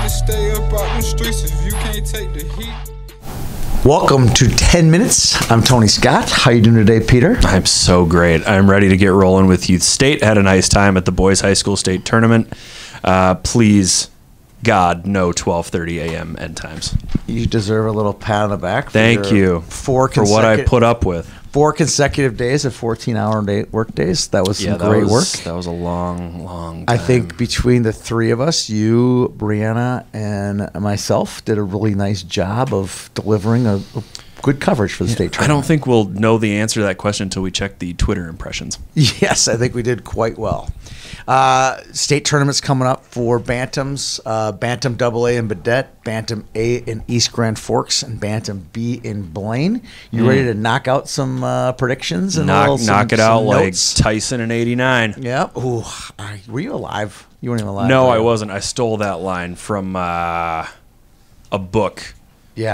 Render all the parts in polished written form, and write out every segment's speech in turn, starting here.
to stay up out the streets if you can't take the heat. Welcome to 10 Minutes. I'm Tony Scott. How you doing today, Peter? I'm so great. I'm ready to get rolling with Youth State. Had a nice time at the boys high school state tournament. Please, God, no 12:30 a.m. end times. You deserve a little pat on the back. Thank you for what I put up with. 4 consecutive days of 14-hour work days. That was some great work. That was a long time. I think between the three of us, you, Brianna, and myself, did a really nice job of delivering a good coverage for the state tournament. I don't think we'll know the answer to that question until we check the Twitter impressions. Yes, I think we did quite well. State tournaments coming up for Bantams. Bantam AA in Badette, Bantam A in East Grand Forks, and Bantam B in Blaine. You ready to knock out some predictions? And knock it out like notes? Tyson in '89. Yep. Ooh, were you alive? You weren't even alive. No, I wasn't. I stole that line from a book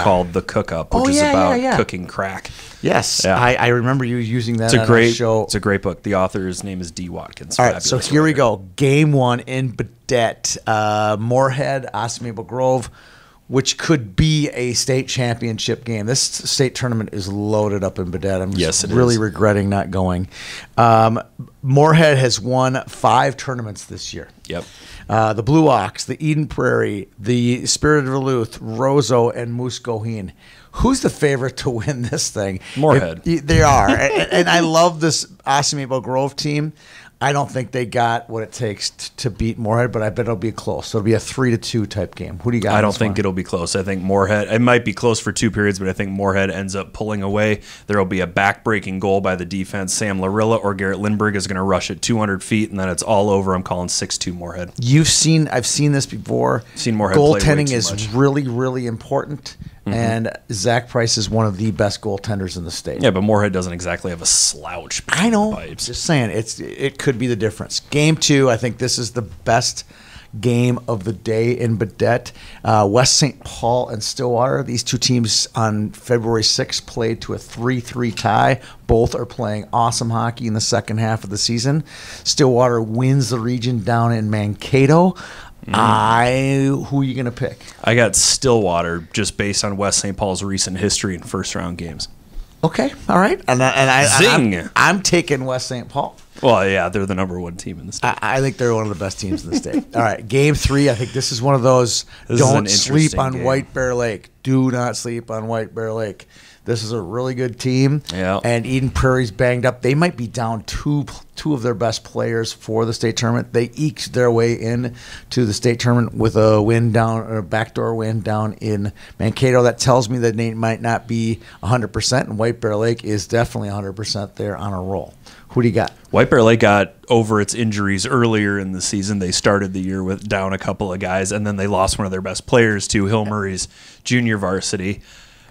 called The Cook-Up, which is about cooking crack. Yes, yeah. I remember you using that on our show. It's a great book. The author's name is D. Watkins. All right, so here we go. Game 1 in Badette. Moorhead, Maple Grove, which could be a state championship game. This state tournament is loaded up in Badette. I'm just really regretting not going. Moorhead has won 5 tournaments this year. Yep. The Blue Ox, the Eden Prairie, the Spirit of Duluth, Roseau, and Muscoheen. Who's the favorite to win this thing? Moorhead. They are. And I love this Maple Grove team. I don't think they got what it takes to beat Moorhead, but I bet it'll be close. So it'll be a 3-2 type game. Who do you got? I don't think it'll be close. I think Moorhead, it might be close for 2 periods, but I think Moorhead ends up pulling away. There will be a back-breaking goal by the defense. Sam Larilla or Garrett Lindbergh is going to rush it 200 feet, and then it's all over. I'm calling 6-2 Moorhead. I've seen this before. Seen Moorhead play way too Goaltending is much. really, really important. And Zach Price is one of the best goaltenders in the state. Yeah, but Moorhead doesn't exactly have a slouch. I know. Pipes. Just saying, it could be the difference. Game 2, I think this is the best game of the day in Badette. West St. Paul and Stillwater. These two teams on February 6th played to a 3-3 tie. Both are playing awesome hockey in the second half of the season. Stillwater wins the region down in Mankato. Who are you going to pick? I got Stillwater just based on West St. Paul's recent history in first-round games. Okay, all right. I'm taking West St. Paul. Well, yeah, they're the #1 team in the state. I think they're one of the best teams in the state. All right, Game 3, I think this is one of those don't sleep on White Bear Lake. Do not sleep on White Bear Lake. This is a really good team. Yeah. And Eden Prairie's banged up. They might be down two of their best players for the state tournament. They eked their way in to the state tournament with a backdoor win down in Mankato. That tells me that they might not be 100%, and White Bear Lake is definitely 100% there on a roll. Who do you got? White Bear Lake got over its injuries earlier in the season. They started the year with down a couple of guys, and then they lost one of their best players to Hill Murray's junior varsity.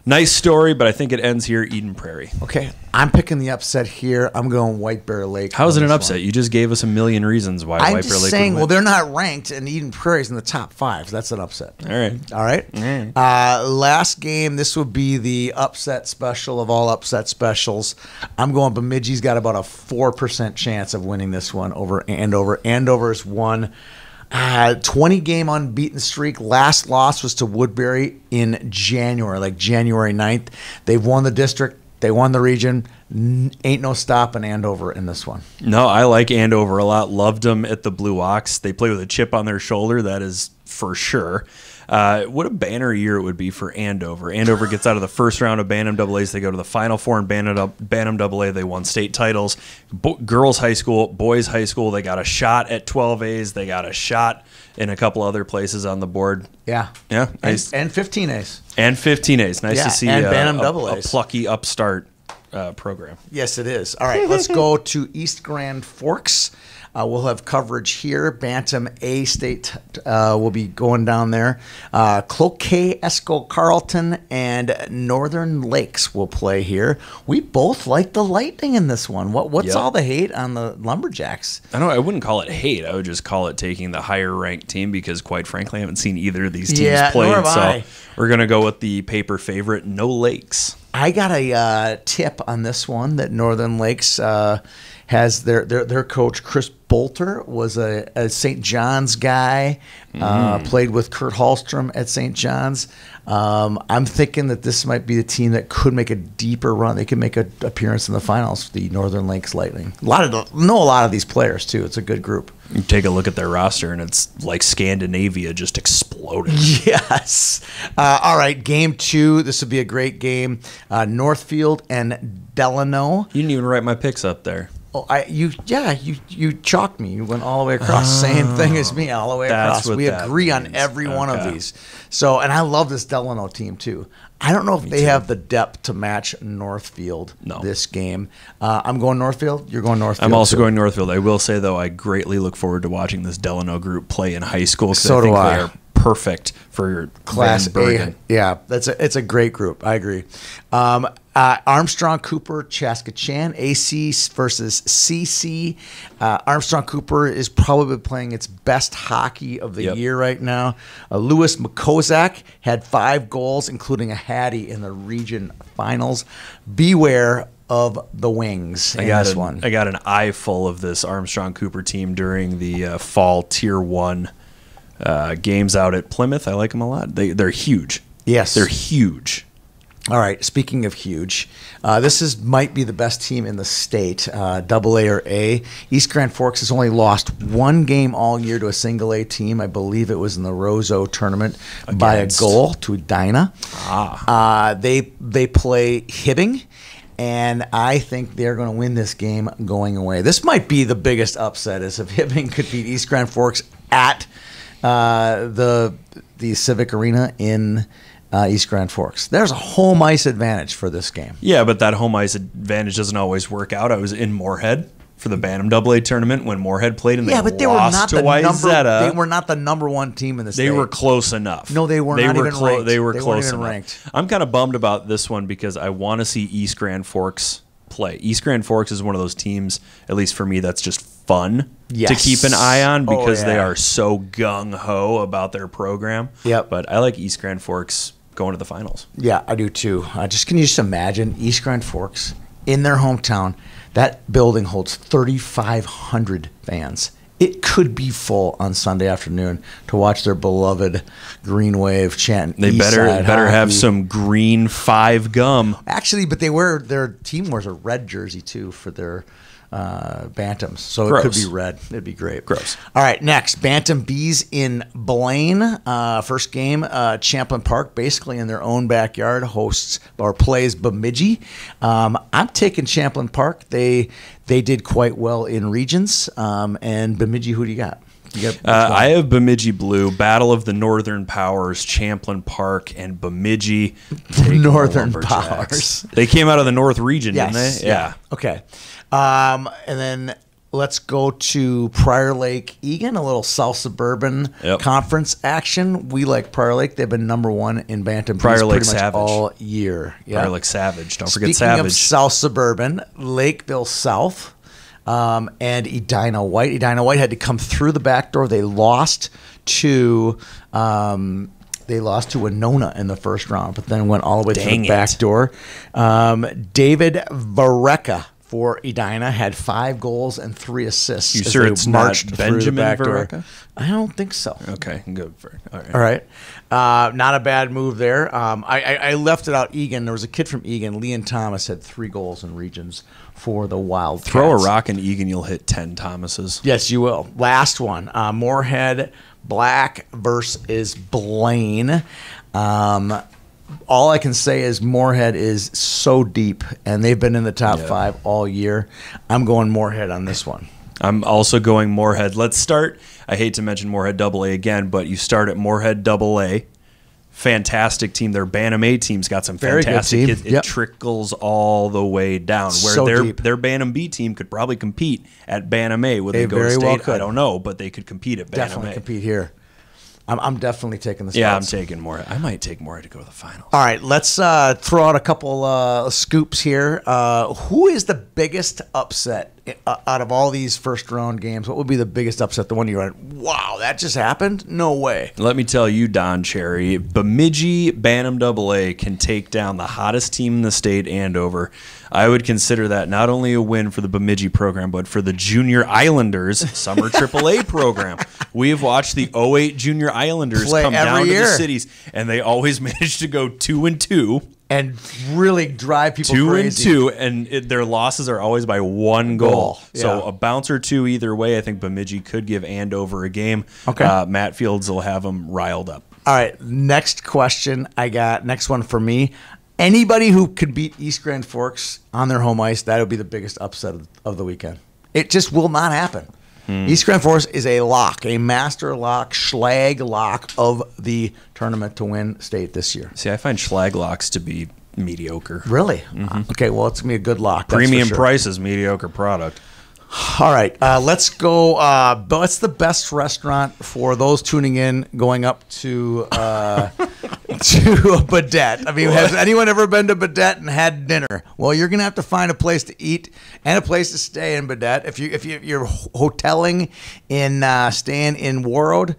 Nice story, but I think it ends here, Eden Prairie. Okay, I'm picking the upset here. I'm going White Bear Lake. How is it an upset? You just gave us a million reasons why White Bear Lake would win. I'm just saying, well, they're not ranked, and Eden Prairie's in the top 5. So that's an upset. All right. Last game, this would be the upset special of all upset specials. I'm going Bemidji's got about a 4% chance of winning this one over Andover. Andover's won 20-game unbeaten streak. Last loss was to Woodbury in January, like January 9th. They've won the district. They won the region. Ain't no stopping Andover in this one. No, I like Andover a lot. Loved them at the Blue Ox. They play with a chip on their shoulder, that is for sure. What a banner year it would be for Andover. Andover gets out of the first round of Bantam AA's. They go to the Final Four in Bantam AA. They won state titles. Girls high school, boys high school. They got a shot at 12A's. They got a shot in a couple other places on the board. Yeah. Nice. And 15A's. And 15A's. Nice to see and Bantam a plucky upstart program. Yes, it is. All right, let's go to East Grand Forks. We'll have coverage here. Bantam A State will be going down there. Cloquet, Esco, Carlton, and Northern Lakes will play here. We both like the Lightning in this one. What's all the hate on the Lumberjacks? I wouldn't call it hate. I would just call it taking the higher ranked team because, quite frankly, I haven't seen either of these teams play. Nor have I. We're going to go with the paper favorite, no Lakes. I got a tip on this one that Northern Lakes has their coach Chris Bolter was a St. John's guy, played with Kurt Hallstrom at St. John's. I'm thinking that this might be the team that could make a deeper run. They could make an appearance in the finals, the Northern Lakes Lightning. Know a lot of these players too. It's a good group. You take a look at their roster, and it's like Scandinavia just exploded. Yes. All right, game 2. This would be a great game. Northfield and Delano. You didn't even write my picks up there. Oh, you chalked me. You went all the way across. Same thing as me, all the way across. We agree on every one of these. So, and I love this Delano team too. I don't know if they have the depth to match Northfield this game. I'm going Northfield. You're going Northfield. I'm also going Northfield. I will say, though, I greatly look forward to watching this Delano group play in high school. So do I. They are perfect for your Class A. Yeah, it's a great group. I agree. Armstrong Cooper, Chaskachan, AC versus CC. Armstrong Cooper is probably playing its best hockey of the year right now. Lewis McCozak had 5 goals, including a hattie in the region finals. Beware of the Wings in this one. I got an eye full of this Armstrong Cooper team during the fall Tier 1 games out at Plymouth. I like them a lot. They're huge. Yes. They're huge. All right, speaking of huge, this might be the best team in the state, Double A or A. East Grand Forks has only lost 1 game all year to a single A team. I believe it was in the Roseau tournament by a goal to Edina. They play Hibbing, and I think they're going to win this game going away. This might be the biggest upset, as if Hibbing could beat East Grand Forks at the Civic Arena in East Grand Forks. There's a home ice advantage for this game. Yeah, but that home ice advantage doesn't always work out. I was in Moorhead for the Bantam AA tournament when Moorhead played, and they lost to Wayzata. They were not the number 1 team in the state. They were close enough. No, they were not even ranked. They were close enough. Ranked. I'm kind of bummed about this one because I want to see East Grand Forks play. East Grand Forks is one of those teams, at least for me, that's just fun to keep an eye on because they are so gung-ho about their program. Yep. But I like East Grand Forks going to the finals. Yeah, I do too. Can you just imagine East Grand Forks in their hometown? That building holds 3,500 fans. It could be full on Sunday afternoon to watch their beloved Green Wave chant. They better have some green 5 gum. Actually, but their team wears a red jersey too for their Bantams, so Gross. It could be red. It'd be great. Gross. All right, next, Bantam Bees in Blaine. First game, Champlin Park, basically in their own backyard, hosts or plays Bemidji. I'm taking Champlin Park. They did quite well in regions. And Bemidji, who do you got? I have Bemidji Blue, Battle of the Northern Powers, Champlin Park, and Bemidji. Northern Powers. They came out of the North region, didn't they? Yeah. Okay. And then let's go to Prior Lake Egan, a little South Suburban Conference action. We like Prior Lake. They've been number 1 in Bantam Prior Lake pretty much Savage all year. Yeah. Prior Lake Savage. Don't forget Speaking Savage. of South Suburban, Lakeville South. And Edina White. Edina White had to come through the back door. They lost to Winona in the first round, but then went all the way through the back door. David Vareka for Edina had 5 goals and 3 assists. You sure it's not Benjamin Vareka? I don't think so. Okay, good. All right. Not a bad move there. I left it out Egan. There was a kid from Egan, Leon Thomas, had 3 goals in regions for the Wildcats. Throw a rock in Egan, you'll hit 10 Thomases. Yes, you will. Last one. Moorhead Black versus Blaine. All I can say is Moorhead is so deep, and they've been in the top 5 all year. I'm going Moorhead on this one. I'm also going Moorhead. Let's start. I hate to mention Moorhead AA again, but you start at Moorhead AA. Fantastic team. Their Bantam A team's got some fantastic kids. It trickles all the way down. Where their Bantam B team could probably compete at Bantam A. Would they go to state? I don't know, but they could compete at Bantam A. Definitely compete here. I'm definitely taking the spots. Yeah, I'm taking Moorhead. I might take Moorhead to go to the finals. All right, let's throw out a couple scoops here. Who is the biggest upset out of all these first round games, what would be the biggest upset? The one you went, wow, that just happened? No way. Let me tell you, Don Cherry, Bemidji Bantam AA can take down the hottest team in the state, Andover. I would consider that not only a win for the Bemidji program, but for the Junior Islanders Summer AAA program. We have watched the 08 Junior Islanders come down to the cities, and they always manage to go 2-2. And really drive people crazy. 2-2, and their losses are always by one goal. So a bounce or two either way. I think Bemidji could give Andover a game. Okay. Matt Fields will have them riled up. All right, next question I got. Next one for me. Anybody who could beat East Grand Forks on their home ice, that would be the biggest upset of the weekend. It just will not happen. East Grand Forks is a lock, a master lock, schlag lock of the tournament to win state this year. See, I find schlag locks to be mediocre. Really? Mm-hmm. Okay, well, it's going to be a good lock. Premium prices, mediocre product. All right, let's go. What's the best restaurant for those tuning in going up to to Badette? I mean, has anyone ever been to Badette and had dinner? Well, you're going to have to find a place to eat and a place to stay in Badette. If you're hoteling in staying in Warroad,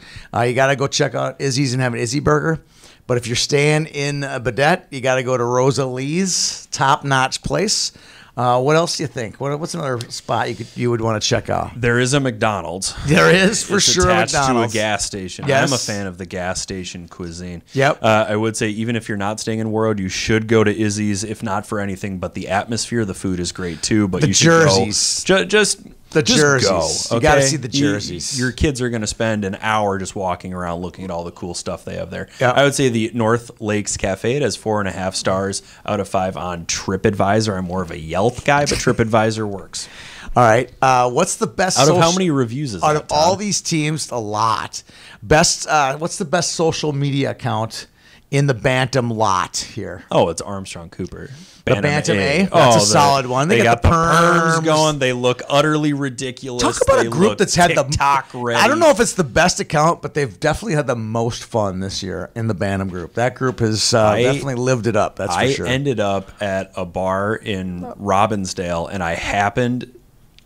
you got to go check out Izzy's and have an Izzy burger. But if you're staying in Badette, you got to go to Rosalie's, top-notch place. What else do you think? What's another spot you would want to check out? There is a McDonald's. There is for sure a McDonald's. McDonald's. To a gas station. Yes. I'm a fan of the gas station cuisine. Yep. I would say even if you're not staying in Warroad, you should go to Izzy's, if not for anything, but the atmosphere, the food is great too. But the you should jerseys. Go. Just jerseys. Go, okay? You got to see the jerseys. Your kids are going to spend an hour just walking around looking at all the cool stuff they have there. Yep. I would say the North Lakes Cafe, it has 4.5 stars out of 5 on TripAdvisor. I'm more of a Yelp guy, but TripAdvisor works. All right. What's the best out of how many reviews is that? Out of all these teams, a lot. Best. What's the best social media account in the Bantam lot here? Oh, it's Armstrong Cooper. The Bantam A? That's a solid one. They got the perms going. They look utterly ridiculous. Talk about a group that's had TikTok ready. I don't know if it's the best account, but they've definitely had the most fun this year in the Bantam group. That group has definitely lived it up, that's for sure. I ended up at a bar in Robbinsdale, and I happened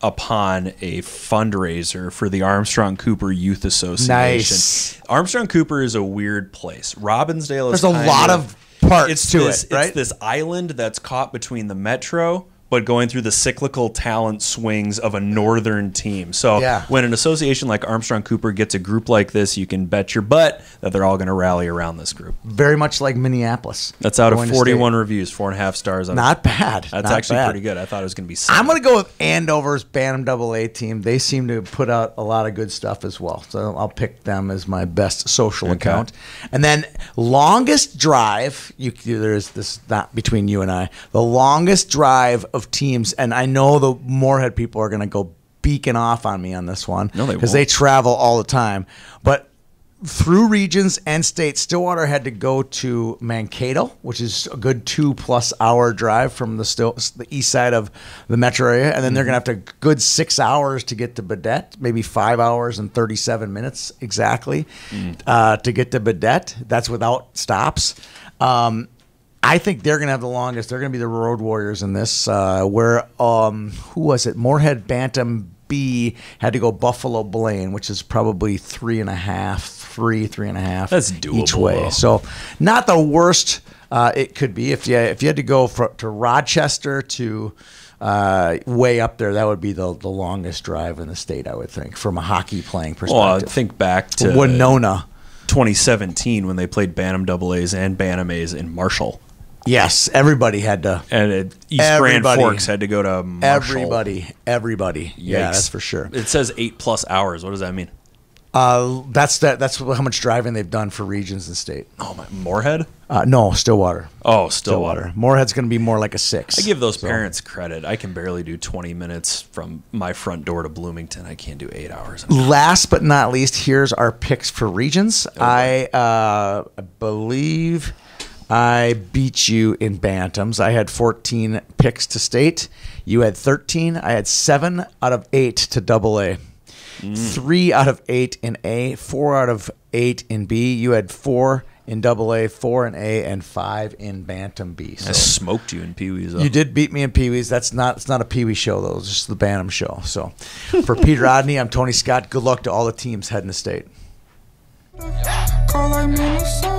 upon a fundraiser for the Armstrong Cooper Youth Association. Nice. Armstrong Cooper is a weird place. Robbinsdale is There's a lot of parts to it, right? It's this island that's caught between the metro but going through the cyclical talent swings of a northern team. So when an association like Armstrong Cooper gets a group like this, you can bet your butt that they're all going to rally around this group. Very much like Minneapolis. That's out of 41 reviews, 4.5 stars. Not bad. That's actually pretty good. I thought it was going to be 7. I'm going to go with Andover's Bantam AA team. They seem to put out a lot of good stuff as well. So I'll pick them as my best social account. And then longest drive, there's this not between you and I, the longest drive of teams, and I know the Moorhead people are going to go beacon off on me on this one. No, they because won't. they travel all the time. But through regions and states, Stillwater had to go to Mankato, which is a good 2+ hour drive from the east side of the metro area, and then they're going to have to good 6 hours to get to Badette, maybe 5 hours and 37 minutes exactly to get to Badette. That's without stops. I think they're going to have the longest. They're going to be the road warriors in this. Where who was it? Moorhead Bantam B had to go Buffalo Blaine, which is probably 3.5. That's doable each way. though. So not the worst it could be. If you had to go to Rochester to way up there, that would be the longest drive in the state, I would think, from a hockey playing perspective. Well, think back to Winona. 2017 when they played Bantam AA's and Bantam A's in Marshall. Yes, everybody had to. And East Grand Forks had to go to Marshall. Everybody. Yeah, that's for sure. It says 8+ hours. What does that mean? That's how much driving they've done for regions and state. Oh my, Moorhead? No, Stillwater. Oh, Stillwater. Moorhead's going to be more like a 6. I give those parents credit. I can barely do 20 minutes from my front door to Bloomington. I can't do 8 hours. Last but not least, here's our picks for regions. Okay. I believe I beat you in Bantams. I had 14 picks to state. You had 13. I had 7 out of 8 to AA. 3 out of 8 in A, 4 out of 8 in B. You had 4 in AA, 4 in A, and 5 in Bantam B. I smoked you in Pee Wee's. You did beat me in Pee Wee's. It's not a Pee Wee show, though. It's just the Bantam show. So for Pete Rodney, I'm Tony Scott. Good luck to all the teams heading to state. Call like Minnesota.